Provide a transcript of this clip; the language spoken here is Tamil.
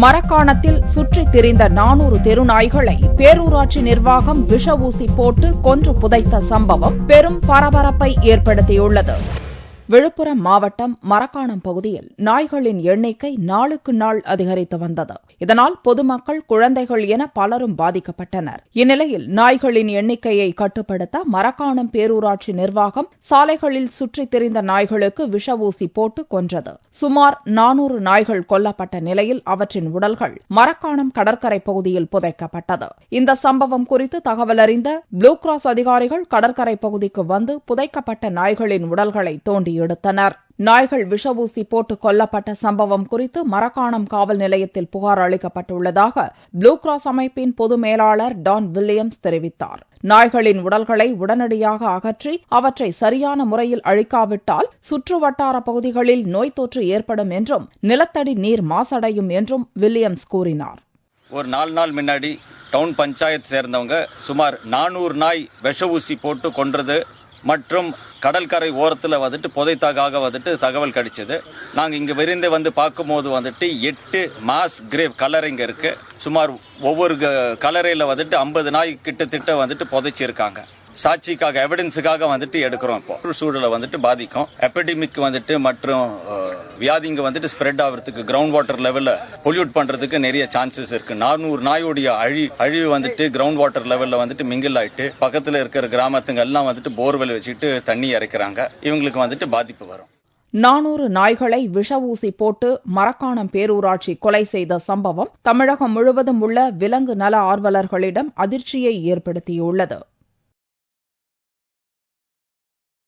மரக்காணத்தில் சுற்றித் திரிந்த 400 தெருநாய்களை பேரூராட்சி நிர்வாகம் விஷ ஊசி போட்டு கொன்று புதைத்த சம்பவம் பெரும் பரபரப்பை ஏற்படுத்தியுள்ளது. விழுப்புரம் மாவட்டம் மரக்காணம் பகுதியில் நாய்களின் எண்ணிக்கை நாளுக்கு நாள் அதிகரித்து வந்தது. இதனால் பொதுமக்கள், குழந்தைகள் என பலரும் பாதிக்கப்பட்டனர். இந்நிலையில் நாய்களின் எண்ணிக்கையை கட்டுப்படுத்த மரக்காணம் பேரூராட்சி நிர்வாகம் சாலைகளில் சுற்றித் திரிந்த நாய்களுக்கு விஷ ஊசி போட்டு கொன்றது. சுமார் 400 நாய்கள் கொல்லப்பட்ட நிலையில் அவற்றின் உடல்கள் மரக்காணம் கடற்கரை பகுதியில் புதைக்கப்பட்டது. இந்த சம்பவம் குறித்து தகவல் அறிந்த ப்ளூ கிராஸ் அதிகாரிகள் கடற்கரை பகுதிக்கு வந்து புதைக்கப்பட்ட நாய்களின் உடல்களை தோண்டி எடுத்தனர். நாய்கள் விஷ ஊசி போட்டு கொல்லப்பட்ட சம்பவம் குறித்து மரக்காணம் காவல் நிலையத்தில் புகார் அளிக்கப்பட்டுள்ளதாக ப்ளூ கிராஸ் அமைப்பின் பொது மேலாளர் டான் வில்லியம்ஸ் தெரிவித்தார். நாய்களின் உடல்களை உடனடியாக அகற்றி அவற்றை சரியான முறையில் அழிக்காவிட்டால் சுற்றுவட்டார பகுதிகளில் நோய் தொற்று ஏற்படும் என்றும் நிலத்தடி நீர் மாசடையும் என்றும் வில்லியம்ஸ் கூறினார். ஒரு 4 நாள் முன்னாடி டவுன் பஞ்சாயத்து சேர்ந்தவங்க சுமார் 400 நாய் விஷ ஊசி போட்டு கொன்றது மற்றும் கடற்கரை ஓரத்தில் புதைத்தாக தகவல் கிடைச்சது. நாங்கள் இங்கே விரைந்து பார்க்கும்போது 8 மாஸ் கிரேவ் கலரிங்க இருக்கு. சுமார் ஒவ்வொரு கலரையில் 50 நாய் கிட்டத்தட்ட புதைச்சிருக்காங்க. சாட்சிக்காக, எவிடன்ஸுக்காக எடுக்கிறோம். இப்போ சூழலை பாதிக்கும். எபிடமிக் மற்றும் வியாதிங்க ஸ்ப்ரெட் ஆகிறதுக்கு, கிரவுண்ட் வாட்டர் லெவல்ல பொல்யூட் பண்றதுக்கு நிறைய சான்சஸ் இருக்கு. 400 நாயோடைய அழிவு கிரவுண்ட் வாட்டர் லெவல்ல மிங்கிள் ஆயிட்டு பக்கத்துல இருக்கிற கிராமத்துங்க எல்லாம் போர்வெல் வச்சுட்டு தண்ணி இறைக்கிறாங்க. இவங்களுக்கு பாதிப்பு வரும். 400 நாய்களை விஷ ஊசி போட்டு மரக்காணம் பேரூராட்சி கொலை செய்த சம்பவம் தமிழகம் முழுவதும் உள்ள விலங்கு நல ஆர்வலர்களிடம் அதிர்ச்சியை ஏற்படுத்தியுள்ளது.